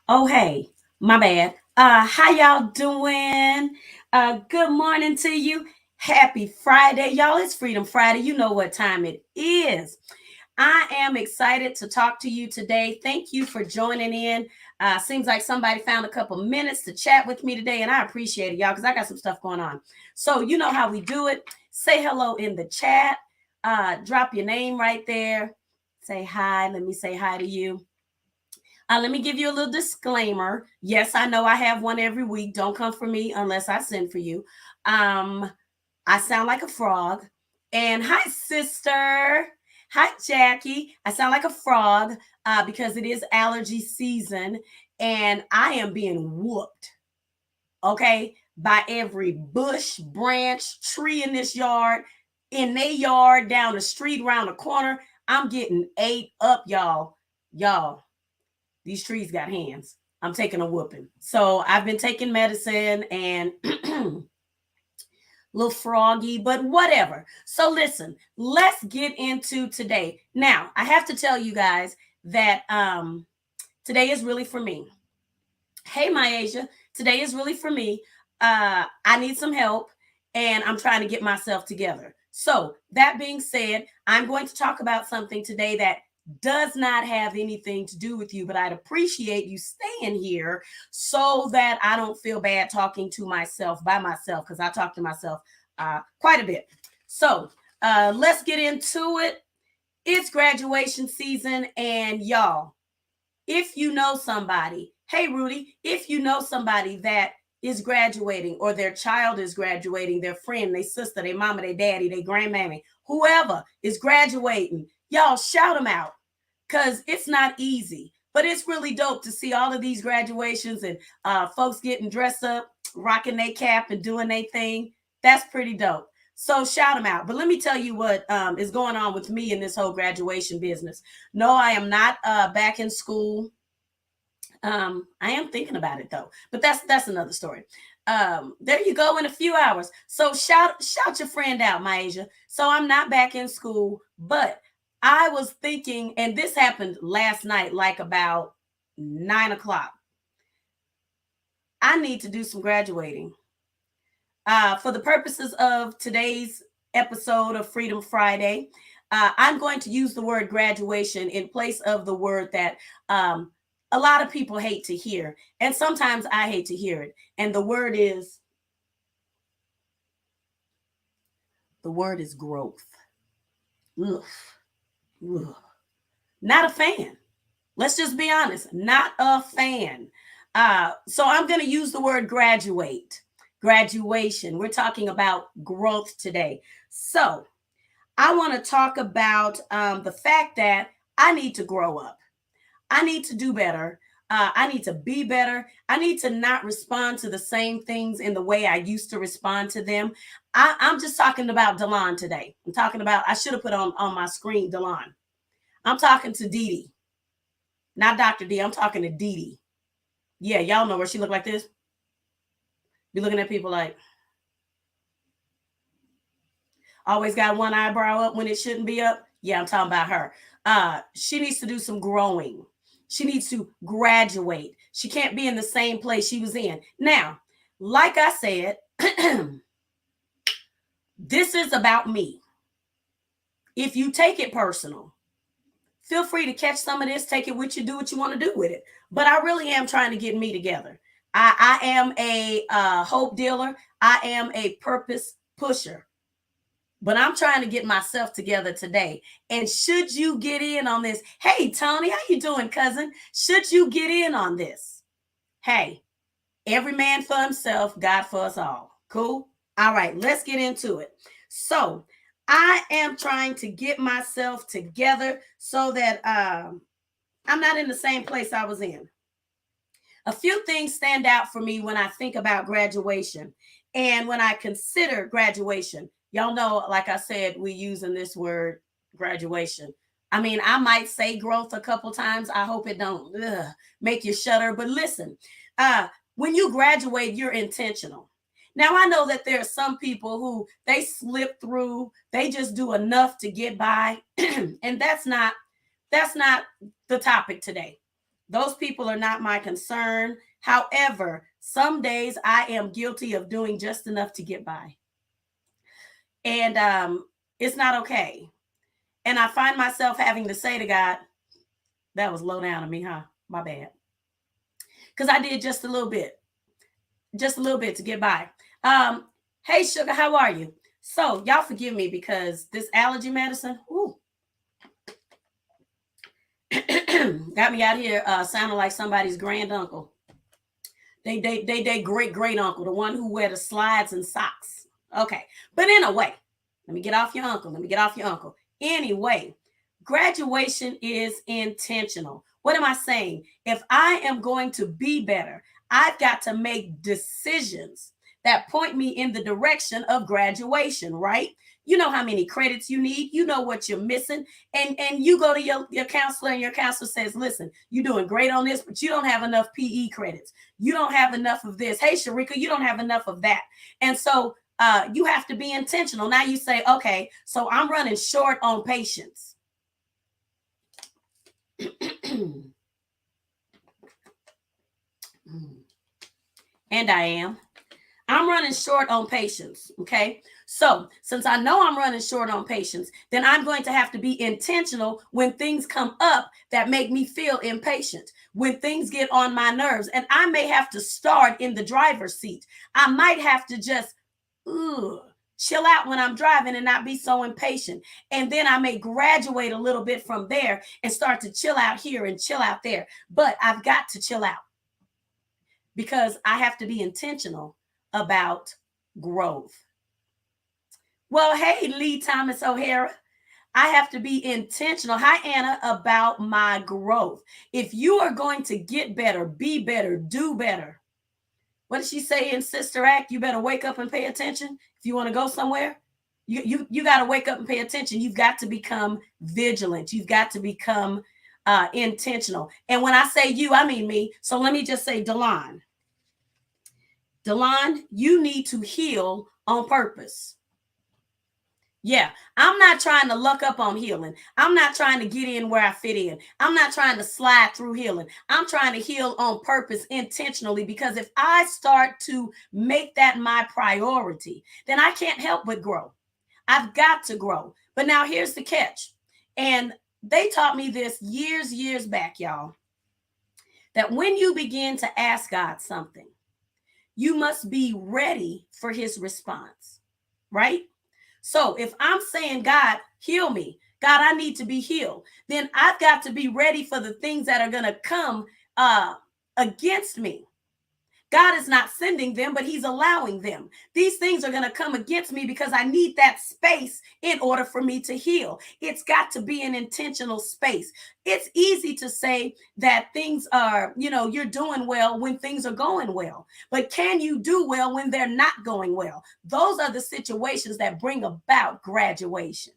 Oh, hey, my bad. How y'all doing? Good morning to you. Happy Friday, y'all. It's Freedom Friday. You know what time it is. I am excited to talk to you today. Thank you for joining in. Seems like somebody found a couple minutes to chat with me today, and I appreciate it, y'all, because I got some stuff going on. So you know how we do it. Say hello in the chat. Drop your name right there. Say hi. Let me say hi to you. Let me give you a little disclaimer. Yes, I know I have one every week. Don't come for me unless I send for you. I sound like a frog. And hi, sister. Hi, Jackie. I sound like a frog because it is allergy season and I am being whooped, okay, by every bush, branch, tree in this yard, in their yard, down the street, around the corner. I'm getting ate up, y'all. Y'all. These trees got hands. I'm taking a whooping. So I've been taking medicine and a little froggy, but whatever. So listen, let's get into today. Now, I have to tell you guys that today is really for me. Hey, Myasia, today is really for me. I need some help and I'm trying to get myself together. So that being said, I'm going to talk about something today that does not have anything to do with you, but I'd appreciate you staying here so that I don't feel bad talking to myself by myself, because I talk to myself quite a bit. So let's get into it. It's graduation season, and y'all, if you know somebody, hey Rudy, if you know somebody that is graduating or their child is graduating, their friend, their sister, their mama, their daddy, their grandmammy, whoever is graduating, y'all shout them out because it's not easy. But it's really dope to see all of these graduations and folks getting dressed up, rocking their cap and doing their thing. That's pretty dope. So shout them out. But let me tell you what is going on with me in this whole graduation business. No, I am not back in school. I am thinking about it though, but that's another story. There you go in a few hours. So shout your friend out, Myasia. So I'm not back in school, but I was thinking, and this happened last night, like about 9 o'clock. I need to do some graduating. For the purposes of today's episode of Freedom Friday, I'm going to use the word graduation in place of the word that a lot of people hate to hear. And sometimes I hate to hear it. And the word is growth. Ugh. Ugh. Not a fan. Let's just be honest. Not a fan. So I'm going to use the word graduate. Graduation. We're talking about growth today. So I want to talk about the fact that I need to grow up. I need to do better. I need to be better. I need to not respond to the same things in the way I used to respond to them. I'm just talking about Delon today. I'm talking about, I should have put on my screen Delon. I'm talking to Dee Dee. Not Dr. D. I'm talking to Dee Dee. Yeah, y'all know where she look like this. Be looking at people like, always got one eyebrow up when it shouldn't be up. Yeah, I'm talking about her. She needs to do some growing. She needs to graduate. She can't be in the same place she was in. Now, like I said, this is about me. If you take it personal, feel free to catch some of this, take it with you, do what you want to do with it. But I really am trying to get me together. I am a hope dealer. I am a purpose pusher. But I'm trying to get myself together today. And should you get in on this? Hey, Tony, how you doing, cousin? Should you get in on this? Hey, every man for himself, God for us all. Cool? All right, let's get into it. So I am trying to get myself together so that I'm not in the same place I was in. A few things stand out for me when I think about graduation and when I consider graduation. Y'all know, like I said, we using this word graduation. I mean, I might say growth a couple times. I hope it don't make you shudder. But listen, when you graduate, you're intentional. Now I know that there are some people who they slip through, they just do enough to get by, and that's not the topic today. Those people are not my concern. However, some days I am guilty of doing just enough to get by. And it's not okay. And I find myself having to say to God, that was low down on me, huh? My bad. Because I did just a little bit to get by. Hey, sugar, how are you? So, y'all forgive me because this allergy medicine, got me out here sounding like somebody's grand uncle. They great uncle, the one who wear the slides and socks. Okay, but anyway, let me get off your uncle. Anyway, graduation is intentional. What am I saying? If I am going to be better, I've got to make decisions that point me in the direction of graduation, right? You know how many credits you need. You know what you're missing. And you go to your counselor and your counselor says, listen, you're doing great on this, but you don't have enough PE credits. You don't have enough of this. Hey, Sharika, you don't have enough of that. And so you have to be intentional. Now you say, okay, so I'm running short on patience. And I'm running short on patience. Okay. So since I know I'm running short on patience, then I'm going to have to be intentional when things come up that make me feel impatient, when things get on my nerves. And I may have to start in the driver's seat. I might have to just chill out when I'm driving and not be so impatient. And then I may graduate a little bit from there and start to chill out here and chill out there. But I've got to chill out because I have to be intentional about growth. Well, hey, Lee Thomas O'Hara, I have to be intentional. Hi, Anna, about my growth. If you are going to get better, be better, do better. What did she say in Sister Act? You better wake up and pay attention. If you want to go somewhere, you got to wake up and pay attention. You've got to become vigilant. You've got to become intentional. And when I say you, I mean me. So let me just say, Delon, you need to heal on purpose. Yeah, I'm not trying to luck up on healing. I'm not trying to get in where I fit in. I'm not trying to slide through healing. I'm trying to heal on purpose intentionally, because if I start to make that my priority, then I can't help but grow. I've got to grow. But now here's the catch. And they taught me this years back, y'all, that when you begin to ask God something, you must be ready for his response, right? So if I'm saying, God, heal me, God, I need to be healed, then I've got to be ready for the things that are going to come against me. God is not sending them, but he's allowing them. These things are going to come against me because I need that space in order for me to heal. It's got to be an intentional space. It's easy to say that things are, you're doing well when things are going well, but can you do well when they're not going well? Those are the situations that bring about graduation.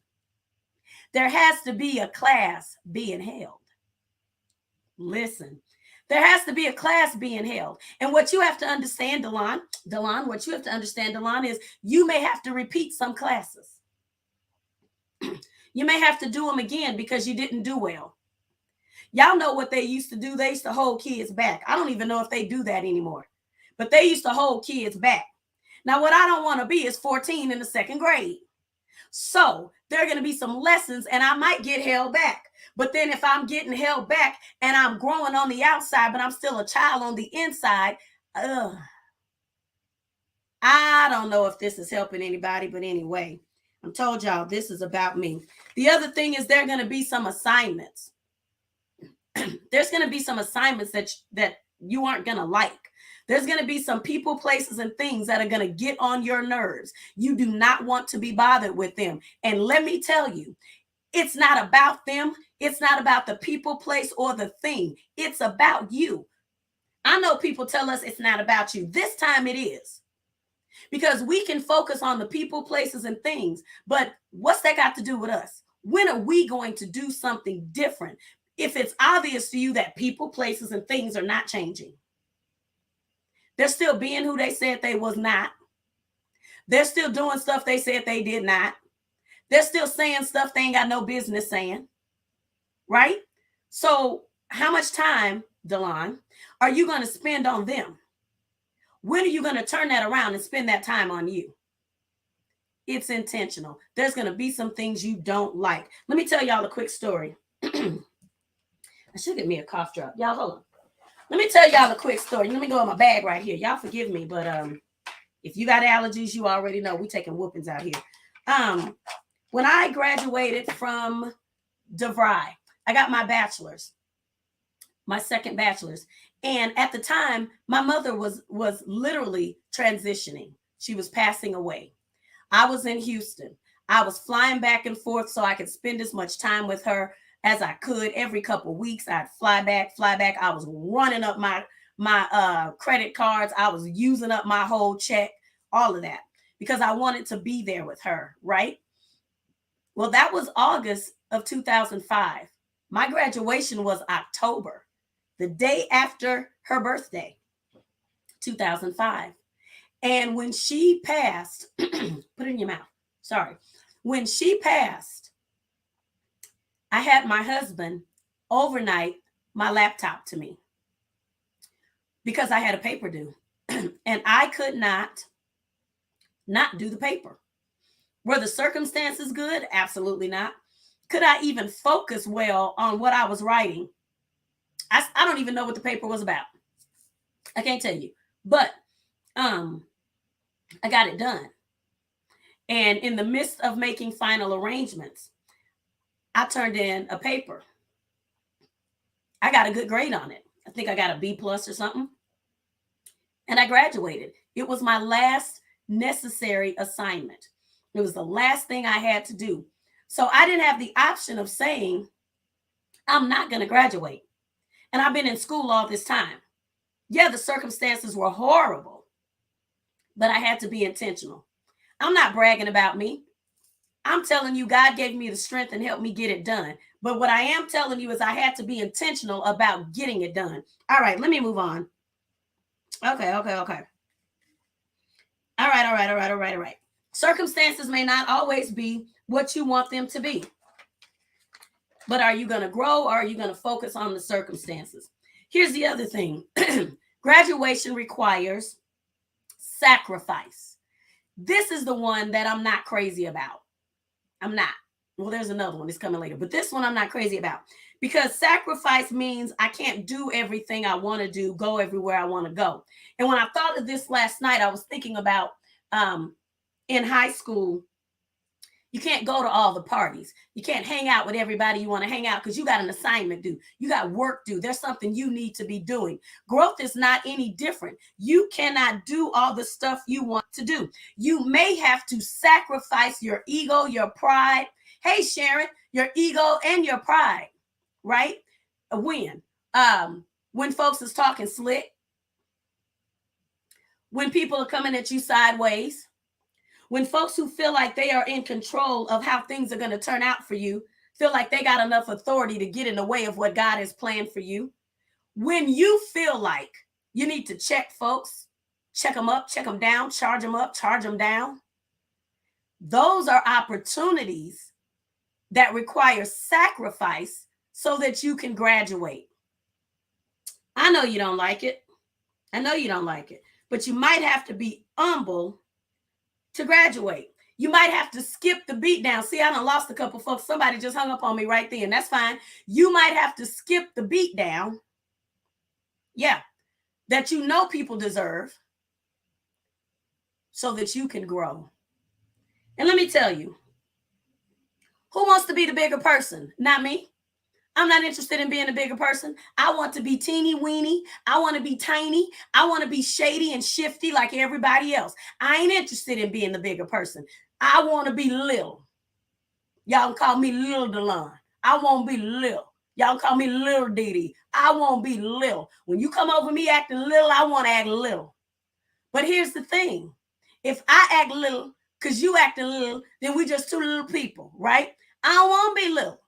There has to be a class being held. Listen. There has to be a class being held. And what you have to understand, Delon, what you have to understand, Delon, is you may have to repeat some classes. You may have to do them again because you didn't do well. Y'all know what they used to do. They used to hold kids back. I don't even know if they do that anymore, but they used to hold kids back. Now, what I don't want to be is 14 in the second grade. So there are going to be some lessons and I might get held back. But then if I'm getting held back and I'm growing on the outside, but I'm still a child on the inside, I don't know if this is helping anybody, but anyway, I told y'all this is about me. The other thing is there are going to be some assignments. There's going to be some assignments that you aren't going to like. There's going to be some people, places, and things that are going to get on your nerves. You do not want to be bothered with them. And let me tell you, it's not about them. It's not about the people, place, or the thing. It's about you. I know people tell us it's not about you. This time it is. Because we can focus on the people, places, and things. But what's that got to do with us? When are we going to do something different? If it's obvious to you that people, places, and things are not changing. They're still being who they said they was not. They're still doing stuff they said they did not. They're still saying stuff they ain't got no business saying. Right? So how much time, Delon, are you going to spend on them? When are you going to turn that around and spend that time on you? It's intentional. There's going to be some things you don't like. Let me tell y'all a quick story. I should get me a cough drop. Y'all, hold on. Let me tell y'all a quick story. Let me go in my bag right here. Y'all forgive me, but if you got allergies, you already know we taking whoopings out here. When I graduated from DeVry, I got my bachelor's, my second bachelor's. And at the time, my mother was literally transitioning. She was passing away. I was in Houston. I was flying back and forth so I could spend as much time with her as I could. Every couple of weeks, I'd fly back. I was running up my credit cards. I was using up my whole check, all of that, because I wanted to be there with her, right? Well, that was August of 2005. My graduation was October, the day after her birthday, 2005. And when she passed, put it in your mouth. Sorry. When she passed, I had my husband overnight my laptop to me because I had a paper due and I could not do the paper. Were the circumstances good? Absolutely not. Could I even focus well on what I was writing? I don't even know what the paper was about. I can't tell you, but I got it done. And in the midst of making final arrangements, I turned in a paper. I got a good grade on it. I think I got a B plus or something. And I graduated. It was my last necessary assignment. It was the last thing I had to do. So I didn't have the option of saying, I'm not going to graduate. And I've been in school all this time. Yeah, the circumstances were horrible, but I had to be intentional. I'm not bragging about me. I'm telling you, God gave me the strength and helped me get it done. But what I am telling you is I had to be intentional about getting it done. All right, let me move on. Okay. All right. Circumstances may not always be what you want them to be. But are you going to grow or are you going to focus on the circumstances? Here's the other thing. Graduation requires sacrifice. This is the one that I'm not crazy about. I'm not. Well, there's another one that's coming later, but this one I'm not crazy about because sacrifice means I can't do everything I want to do, go everywhere I want to go. And when I thought of this last night, I was thinking about in high school, you can't go to all the parties. You can't hang out with everybody you want to hang out because you got an assignment due. You got work due. There's something you need to be doing. Growth is not any different. You cannot do all the stuff you want to do. You may have to sacrifice your ego, your pride. Hey, Sharon, your ego and your pride, right? When folks is talking slick, when people are coming at you sideways, when folks who feel like they are in control of how things are going to turn out for you, feel like they got enough authority to get in the way of what God has planned for you. When you feel like you need to check folks, check them up, check them down, charge them up, charge them down. Those are opportunities that require sacrifice so that you can graduate. I know you don't like it. But you might have to be humble to graduate. You might have to skip the beat down. See, I done lost a couple folks. Somebody just hung up on me right then. That's fine. You might have to skip the beat down. Yeah, that you know people deserve so that you can grow. And let me tell you, who wants to be the bigger person? Not me. I'm not interested in being a bigger person. I want to be teeny weeny. I want to be tiny. I want to be shady and shifty like everybody else. I ain't interested in being the bigger person. I want to be little. Y'all call me Little Delon. I won't be little. Y'all call me Little Dee. I won't be little. When you come over me acting little, I want to act little. But here's the thing. If I act little because you acting little, then we just two little people, right? I don't want to be little.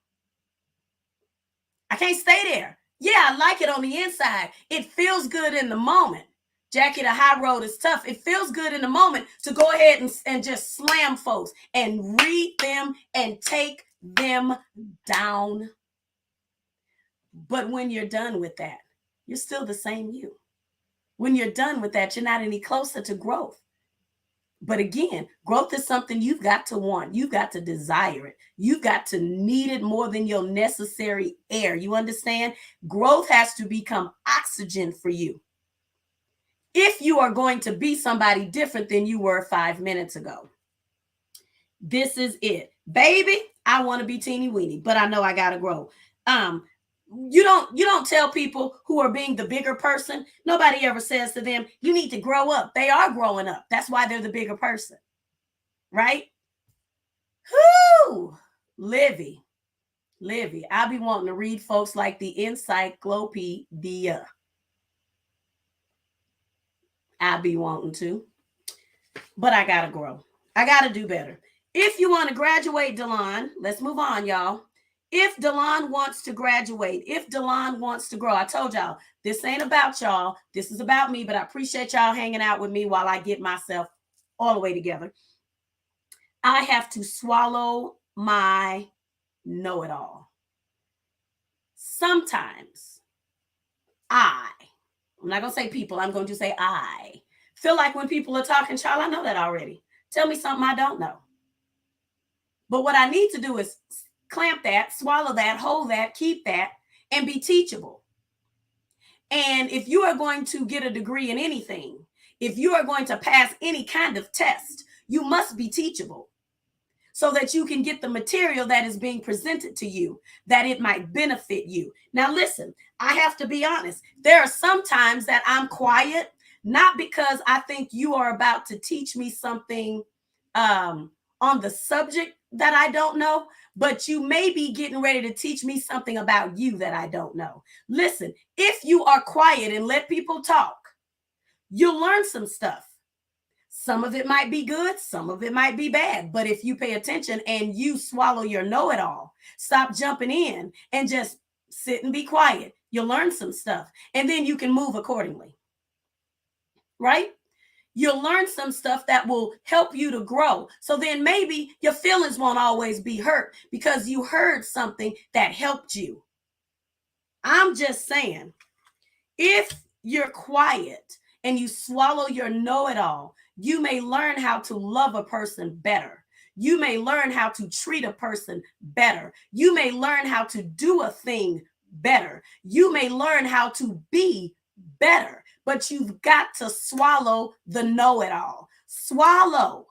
I can't stay there. Yeah, I like it on the inside. It feels good in the moment. Jackie, the high road is tough. It feels good in the moment to go ahead and just slam folks and read them and take them down. But when you're done with that, you're still the same you. When you're done with that, you're not any closer to growth. But again, growth is something you've got to want. You've got to desire it. You've got to need it more than your necessary air. You understand? Growth has to become oxygen for you. If you are going to be somebody different than you were 5 minutes ago, this is it. Baby, I want to be teeny weeny, but I know I got to grow. You don't tell people who are being the bigger person. Nobody ever says to them, you need to grow up. They are growing up. That's why they're the bigger person. Right? Whoo! Livy, I be wanting to read folks like the encyclopedia. I be wanting to, but I gotta grow. I gotta do better. If you want to graduate, Delon, let's move on, y'all. If Delon wants to graduate, if Delon wants to grow, I told y'all, this ain't about y'all. This is about me, but I appreciate y'all hanging out with me while I get myself all the way together. I have to swallow my know-it-all. Sometimes I'm not going to say people, I'm going to say I feel like when people are talking, child, I know that already. Tell me something I don't know. But what I need to do is clamp that, swallow that, hold that, keep that, and be teachable. And if you are going to get a degree in anything, if you are going to pass any kind of test, you must be teachable so that you can get the material that is being presented to you, that it might benefit you. Now, listen, I have to be honest. There are some times that I'm quiet, not because I think you are about to teach me something on the subject that I don't know, but you may be getting ready to teach me something about you that I don't know. Listen, if you are quiet and let people talk, you'll learn some stuff. Some of it might be good, some of it might be bad. But if you pay attention and you swallow your know-it-all, stop jumping in and just sit and be quiet, you'll learn some stuff. And then you can move accordingly. Right? You'll learn some stuff that will help you to grow. So then maybe your feelings won't always be hurt because you heard something that helped you. I'm just saying, if you're quiet and you swallow your know-it-all, you may learn how to love a person better. You may learn how to treat a person better. You may learn how to do a thing better. You may learn how to be better, but you've got to swallow the know-it-all. Swallow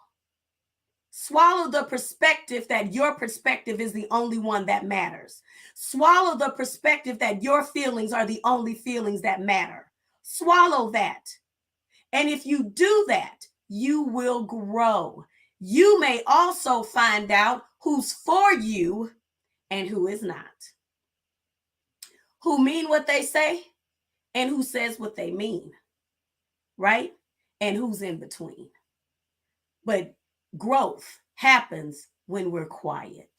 the perspective that your perspective is the only one that matters. Swallow the perspective that your feelings are the only feelings that matter. Swallow that. And if you do that, you will grow. You may also find out who's for you and who is not. Who mean what they say and who says what they mean, right? And who's in between. But growth happens when we're quiet.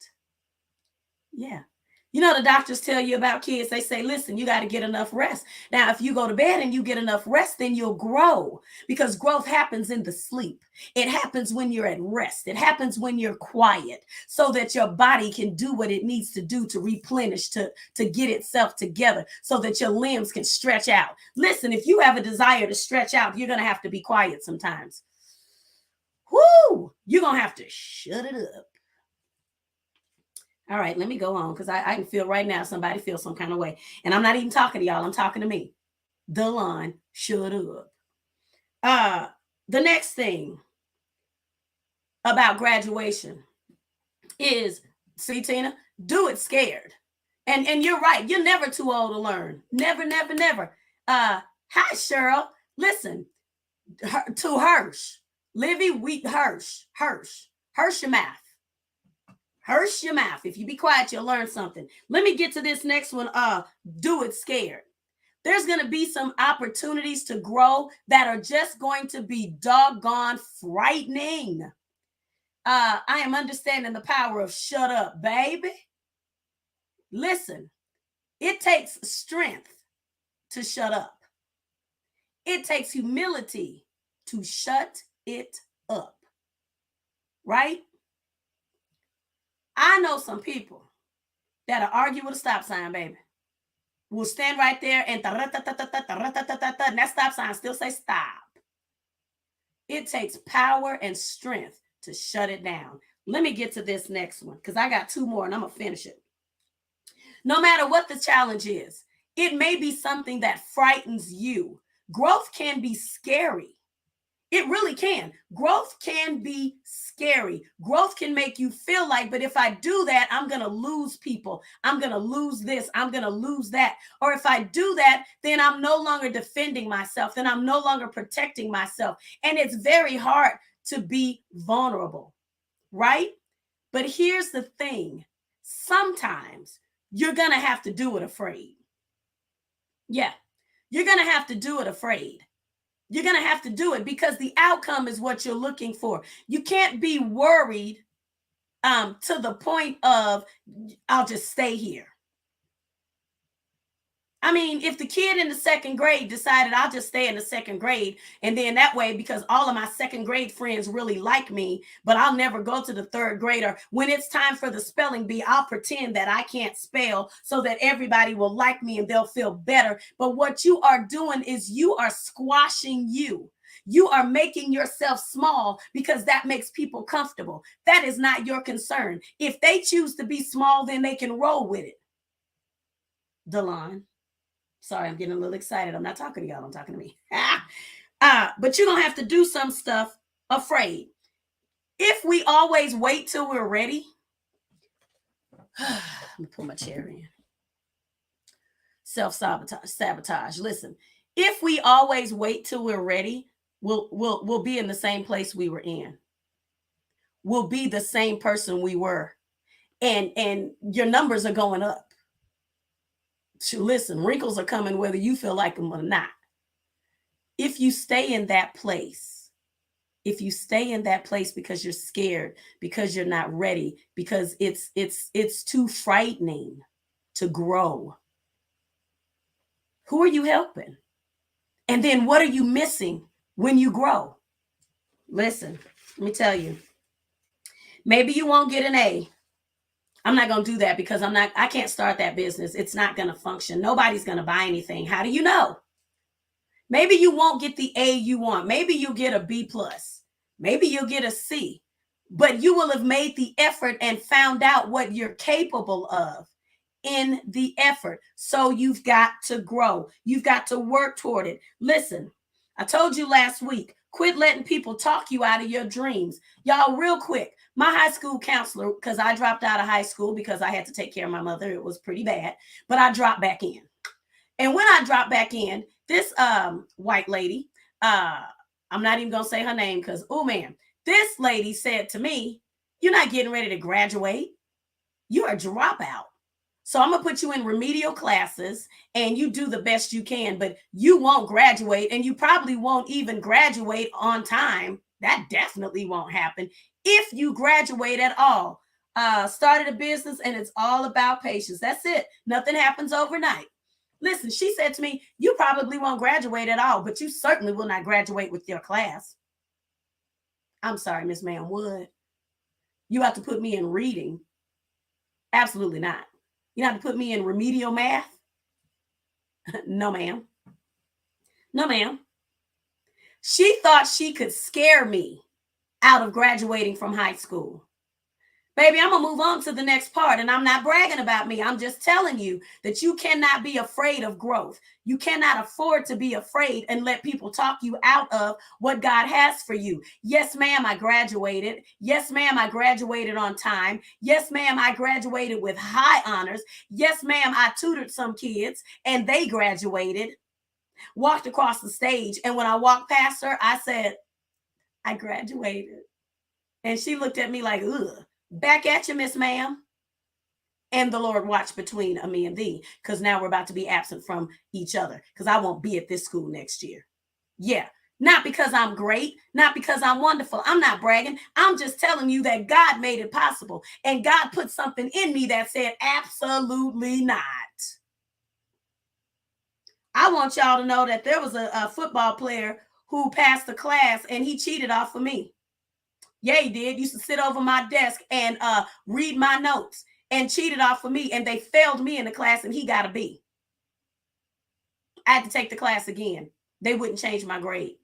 Yeah. You know, the doctors tell you about kids, they say, listen, you got to get enough rest. Now, if you go to bed and you get enough rest, then you'll grow, because growth happens in the sleep. It happens when you're at rest. It happens when you're quiet, so that your body can do what it needs to do to replenish, to get itself together, so that your limbs can stretch out. Listen, if you have a desire to stretch out, you're going to have to be quiet sometimes. Whoo! You're going to have to shut it up. All right, let me go on, because I can feel right now somebody feels some kind of way. And I'm not even talking to y'all. I'm talking to me. Delon, shut up. The next thing about graduation is, see, Tina, do it scared. And you're right. You're never too old to learn. Never, never, never. Hi, Cheryl. Listen, to Hirsch. Livy Wheat Hirsch. Hirsch your mouth. Hirsch your mouth. If you be quiet, you'll learn something. Let me get to this next one. Do it scared. There's going to be some opportunities to grow that are just going to be doggone frightening. I am understanding the power of shut up, baby. Listen, it takes strength to shut up. It takes humility to shut it up. Right? I know some people that'll argue with a stop sign, baby. Will stand right there and that stop sign still say stop. It takes power and strength to shut it down. Let me get to this next one because I got two more and I'm going to finish it. No matter what the challenge is, it may be something that frightens you. Growth can be scary. It really can. Growth can be scary. Growth can make you feel like, but if I do that, I'm going to lose people. I'm going to lose this. I'm going to lose that. Or if I do that, then I'm no longer defending myself. Then I'm no longer protecting myself. And it's very hard to be vulnerable, right? But here's the thing. Sometimes you're going to have to do it afraid. Yeah, you're going to have to do it afraid. You're going to have to do it because the outcome is what you're looking for. You can't be worried to the point of, I'll just stay here. I mean, if the kid in the second grade decided I'll just stay in the second grade, and then that way, because all of my second grade friends really like me, but I'll never go to the third grade, or when it's time for the spelling bee, I'll pretend that I can't spell so that everybody will like me and they'll feel better. But what you are doing is you are squashing you. You are making yourself small because that makes people comfortable. That is not your concern. If they choose to be small, then they can roll with it. Delon. Sorry, I'm getting a little excited. I'm not talking to y'all. I'm talking to me. But you're going to have to do some stuff afraid. If we always wait till we're ready, let me pull my chair in. Self-sabotage. Listen, if we always wait till we're ready, we'll be in the same place we were in. We'll be the same person we were. And your numbers are going up. Listen, wrinkles are coming whether you feel like them or not. If you stay in that place, because you're scared, because you're not ready, because it's too frightening to grow, who are you helping? And then what are you missing when you grow? Listen, let me tell you, maybe you won't get an A. I'm not going to do that because I can't start that business. It's not going to function. Nobody's going to buy anything. How do you know? Maybe you won't get the A you want. Maybe you'll get a B plus. Maybe you'll get a C, but you will have made the effort and found out what you're capable of in the effort. So you've got to grow. You've got to work toward it. Listen, I told you last week, quit letting people talk you out of your dreams. Y'all, real quick, my high school counselor, because I dropped out of high school because I had to take care of my mother. It was pretty bad, but I dropped back in. And when I dropped back in, this white lady, I'm not even going to say her name because, oh man, this lady said to me, you're not getting ready to graduate. You're a dropout. So I'm going to put you in remedial classes and you do the best you can, but you won't graduate and you probably won't even graduate on time. That definitely won't happen if you graduate at all. Started a business and it's all about patience. That's it. Nothing happens overnight. Listen, she said to me, you probably won't graduate at all, but you certainly will not graduate with your class. I'm sorry, Miss Ma'am Wood. You have to put me in reading. Absolutely not. You have to put me in remedial math? No, ma'am. No, ma'am. She thought she could scare me out of graduating from high school. Baby, I'm going to move on to the next part. And I'm not bragging about me. I'm just telling you that you cannot be afraid of growth. You cannot afford to be afraid and let people talk you out of what God has for you. Yes, ma'am, I graduated. Yes, ma'am, I graduated on time. Yes, ma'am, I graduated with high honors. Yes, ma'am, I tutored some kids and they graduated, walked across the stage. And when I walked past her, I said, I graduated. And she looked at me like, ugh. Back at you, Miss Ma'am. And the Lord watched between me and thee, because now we're about to be absent from each other, because I won't be at this school next year. Yeah, not because I'm great, not because I'm wonderful. I'm not bragging. I'm just telling you that God made it possible. And God put something in me that said, absolutely not. I want y'all to know that there was a football player who passed the class and he cheated off of me. Yeah, he did. Used to sit over my desk and read my notes and cheated off of me. And they failed me in the class and he got a B. I had to take the class again. They wouldn't change my grade.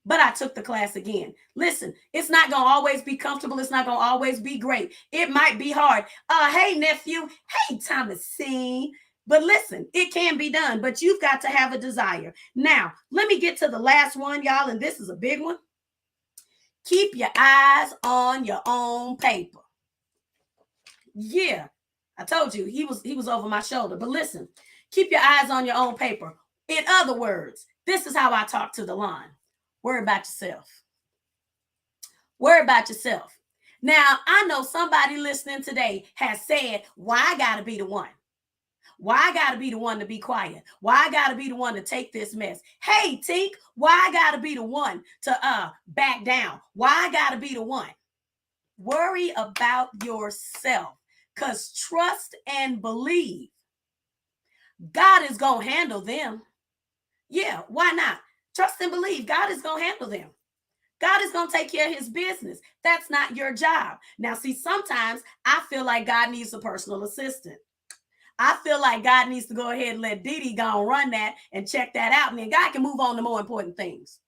But I took the class again. Listen, it's not going to always be comfortable. It's not going to always be great. It might be hard. Hey, nephew. Hey, Thomasine. But listen, it can be done. But you've got to have a desire. Now, let me get to the last one, y'all. And this is a big one. Keep your eyes on your own paper. Yeah, I told you he was over my shoulder. But listen, keep your eyes on your own paper. In other words, this is how I talk to the line. Worry about yourself. Worry about yourself. Now, I know somebody listening today has said, why I got to be the one? Why I got to be the one to be quiet? Why I got to be the one to take this mess? Hey, Tink, why I got to be the one to back down? Why I got to be the one? Worry about yourself, because trust and believe God is going to handle them. Yeah, why not? Trust and believe God is going to handle them. God is going to take care of his business. That's not your job. Now, see, sometimes I feel like God needs a personal assistant. I feel like God needs to go ahead and let Dee Dee go and run that and check that out. And then God can move on to more important things.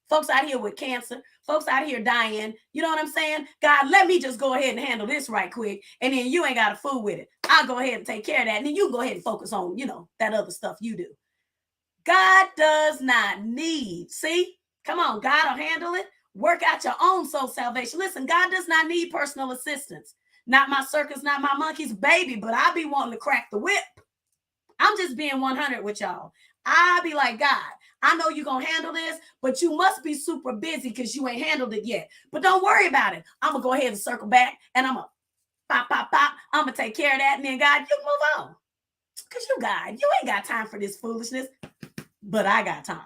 Folks out here with cancer, folks out here dying. You know what I'm saying? God, let me just go ahead and handle this right quick. And then you ain't got to fool with it. I'll go ahead and take care of that. And then you go ahead and focus on, that other stuff you do. God does not need, see? Come on, God will handle it. Work out your own soul salvation. Listen, God does not need personal assistance. Not my circus, not my monkeys, baby, but I be wanting to crack the whip. I'm just being 100 with y'all. I be like, God, I know you're going to handle this, but you must be super busy because you ain't handled it yet. But don't worry about it. I'm going to go ahead and circle back and I'm going to pop, pop, pop. I'm going to take care of that. And then, God, you move on. Because God, you ain't got time for this foolishness, but I got time.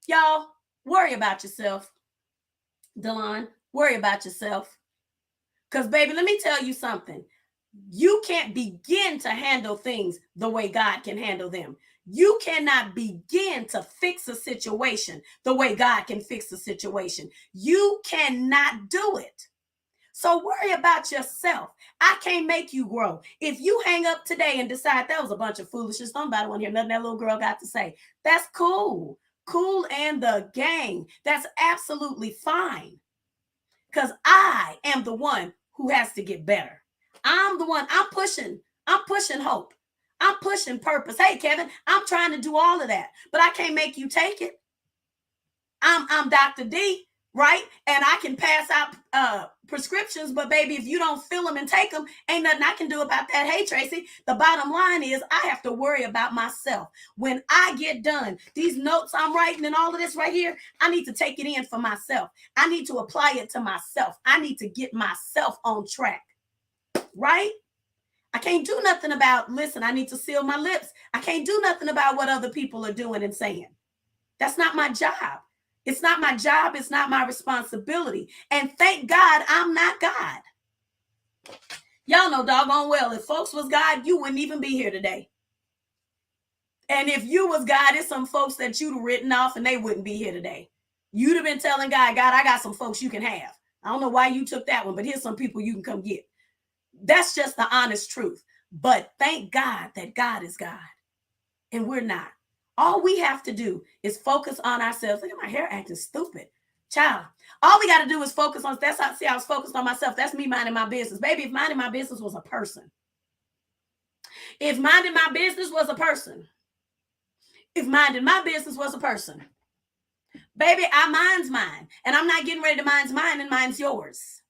Y'all, worry about yourself. Delon, worry about yourself. Because, baby, let me tell you something. You can't begin to handle things the way God can handle them. You cannot begin to fix a situation the way God can fix a situation. You cannot do it. So worry about yourself. I can't make you grow. If you hang up today and decide that was a bunch of foolishness, nobody want to hear nothing that little girl got to say. That's cool. Cool and the gang. That's absolutely fine. Because I am the one who has to get better. I'm the one. I'm pushing hope. I'm pushing purpose. Hey, Kevin, I'm trying to do all of that, but I can't make you take it. I'm Dr. D, right? And I can pass out prescriptions, but baby, if you don't fill them and take them, ain't nothing I can do about that. Hey, Tracy, the bottom line is I have to worry about myself. When I get done, these notes I'm writing and all of this right here, I need to take it in for myself. I need to apply it to myself. I need to get myself on track, right? I can't do nothing about, listen, I need to seal my lips. I can't do nothing about what other people are doing and saying. That's not my job. It's not my job. It's not my responsibility. And thank God I'm not God. Y'all know doggone well, if folks was God, you wouldn't even be here today. And if you was God, it's some folks that you'd have written off and they wouldn't be here today. You'd have been telling God, God, I got some folks you can have. I don't know why you took that one, but here's some people you can come get. That's just the honest truth. But thank God that God is God and we're not. All we have to do is focus on ourselves. Look at my hair acting stupid. Child, All we got to do is focus on, that's how, see, I was focused on myself. That's me minding my business. Baby, if minding my business was a person, if minding my business was a person, if minding my business was a person, baby, I mind's mine. And I'm not getting ready to mind's mine and mine's yours.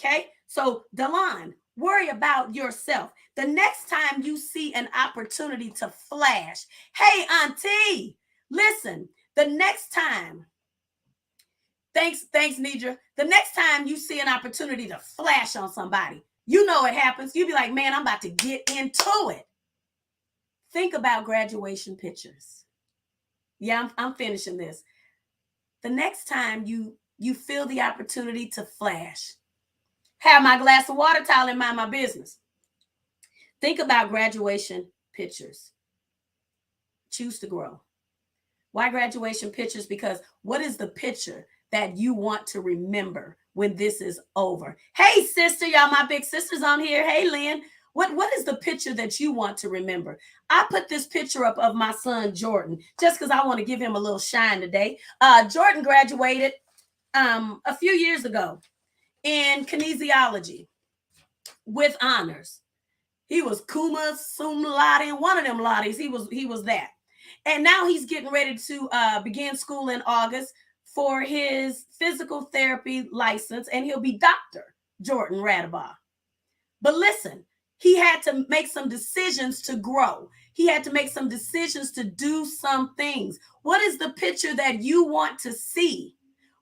Okay? So, Delon, worry about yourself. The next time you see an opportunity to flash, hey, auntie, listen, the next time, thanks, Nidra, the next time you see an opportunity to flash on somebody, you know it happens. You be like, man, I'm about to get into it. Think about graduation pictures. Yeah, I'm finishing this. The next time you feel the opportunity to flash, have my glass of water, towel, and mind my business. Think about graduation pictures. Choose to grow. Why graduation pictures? Because what is the picture that you want to remember when this is over? Hey, sister, y'all, my big sister's on here. Hey, Lynn. What is the picture that you want to remember? I put this picture up of my son, Jordan, just because I want to give him a little shine today. Jordan graduated a few years ago in kinesiology with honors. He was cum laude, one of them laudes. He was that. And now he's getting ready to begin school in August for his physical therapy license, and he'll be Dr. Jordan Radabaugh. But listen, he had to make some decisions to grow. He had to make some decisions to do some things. What is the picture that you want to see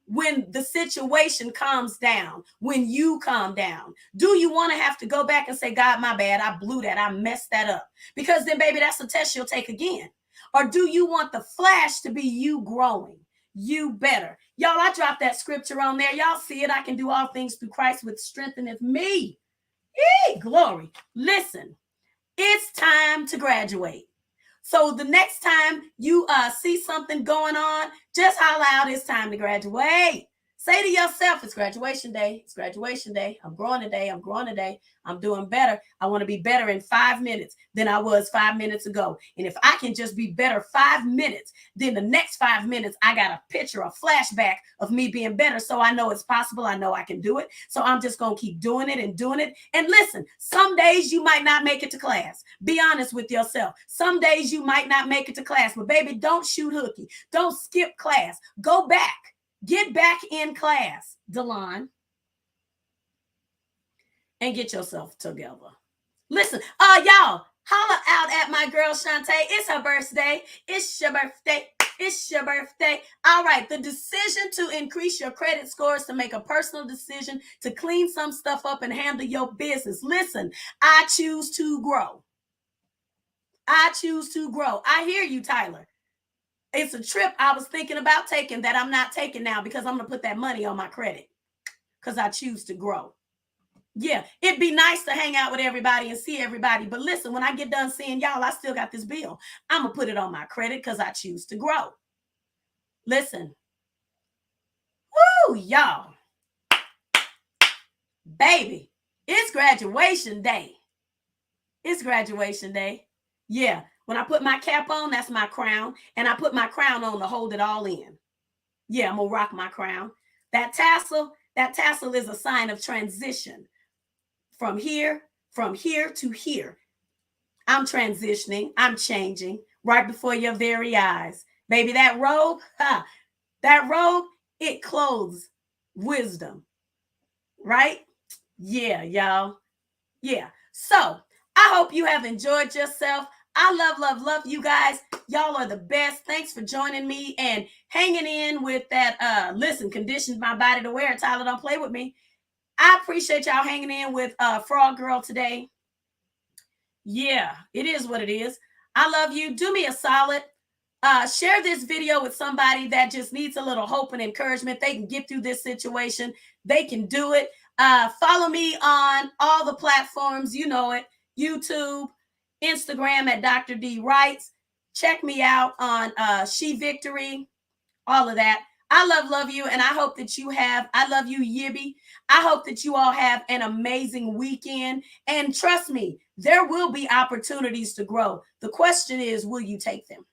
when the situation calms down, when you calm down? Do you want to have to go back and say, God, my bad, I blew that, I messed that up? Because then, baby, that's a test you'll take again. Or do you want the flash to be you growing, you better? Y'all, I dropped that scripture on there. Y'all see it. I can do all things through Christ which strengtheneth me. Hey, glory. Listen, it's time to graduate. So the next time you see something going on, just holler out, it's time to graduate. Say to yourself, it's graduation day. It's graduation day. I'm growing today. I'm growing today. I'm doing better. I want to be better in 5 minutes than I was 5 minutes ago. And if I can just be better 5 minutes, then the next 5 minutes, I got a picture, a flashback of me being better. So I know it's possible. I know I can do it. So I'm just going to keep doing it and doing it. And listen, some days you might not make it to class. Be honest with yourself. Some days you might not make it to class. But baby, don't shoot hooky. Don't skip class. Go back. Get back in class, Delon, and get yourself together. Listen, y'all, holler out at my girl Shantae. It's her birthday. It's your birthday. It's your birthday. All right, the decision to increase your credit scores, to make a personal decision, to clean some stuff up and handle your business. Listen, I choose to grow. I choose to grow. I hear you, Tyler. It's a trip I was thinking about taking that I'm not taking now because I'm going to put that money on my credit because I choose to grow. Yeah, it'd be nice to hang out with everybody and see everybody. But listen, when I get done seeing y'all, I still got this bill. I'm going to put it on my credit because I choose to grow. Listen. Woo, y'all. Baby, it's graduation day. It's graduation day. Yeah. When I put my cap on, that's my crown. And I put my crown on to hold it all in. Yeah, I'm going to rock my crown. That tassel is a sign of transition. From here to here. I'm transitioning. I'm changing right before your very eyes. Baby, that robe, it clothes wisdom. Right? Yeah, y'all. Yeah. So, I hope you have enjoyed yourself. I love you guys. Y'all are the best. Thanks for joining me and hanging in with that. Listen, conditioned my body to wear it. Tyler, don't play with me. I appreciate y'all hanging in with Frog Girl today. Yeah, it is what it is. I love you. Do me a solid. Share this video with somebody that just needs a little hope and encouragement. They can get through this situation. They can do it. Follow me on all the platforms. You know it. YouTube, Instagram at Dr. D Writes. Check me out on She Victory, all of that. I love you, and I hope that you have, I love you, Yibby. I hope that you all have an amazing weekend. And trust me, there will be opportunities to grow. The question is, will you take them?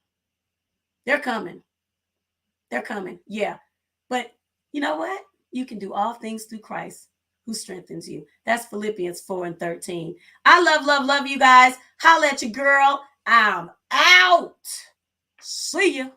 They're coming. They're coming. Yeah. But you know what? You can do all things through Christ who strengthens you. That's Philippians 4 and 13. I love you guys. Holla at your girl. I'm out. See ya.